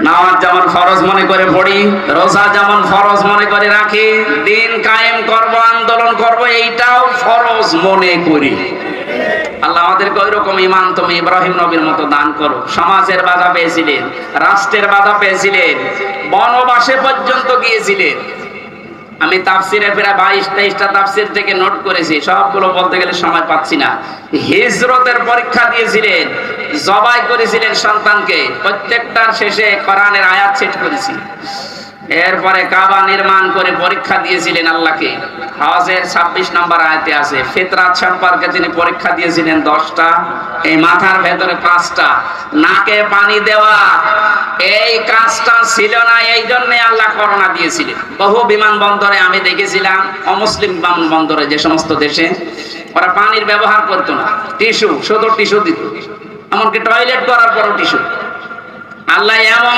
নামাজ যেমন ফরজ মনে করে পড়ি, রোজা যেমন ফরজ মনে করে রাখি, দিন কায়েম করব, আন্দোলন করব, এইটাও ফরজ মনে করি। আল্লাহ আমাদেরকে ওইরকম ঈমান তুমি ইব্রাহিম নবীর মতো দান করো। সমাজের বাধা পেয়েছিলেন, রাষ্ট্রের বাধা পেয়েছিলেন, বনবাসে পর্যন্ত গিয়েছিলেন। আমি তাফসিরে প্রায় 22-23টা তাফসির থেকে নোট করেছি, সবগুলো বলতে গেলে সময় পাচ্ছি না। হিজরতের পরীক্ষা দিয়েছিলেন, জবাই করেছিলেন সন্তানকে, প্রত্যেকটার শেষে কোরআনের আয়াত সেট করেছি। এরপরে কাবা নির্মাণ করে পরীক্ষা দিয়েছিলেন আল্লাহকে। হজের 26 নম্বর আয়াতে আছে ফিতরাত সম্পর্কে তিনি পরীক্ষা দিয়েছিলেন 10টা, এই মাথার ভেতরে 5টা, নাকে পানি দেওয়া এই কাজটা ছিল না, এই জন্য আল্লাহ করোনা দিয়েছিলেন। বহু বিমানবন্দরে আমি দেখেছিলাম, অমুসলিম বিমানবন্দরে যে সমস্ত দেশে ওরা পানির ব্যবহার করতো না, টিস্যু, শুধু টিস্যু দিত, এমনকি টয়লেট করার পরও টিস্যু। আল্লাহ এমন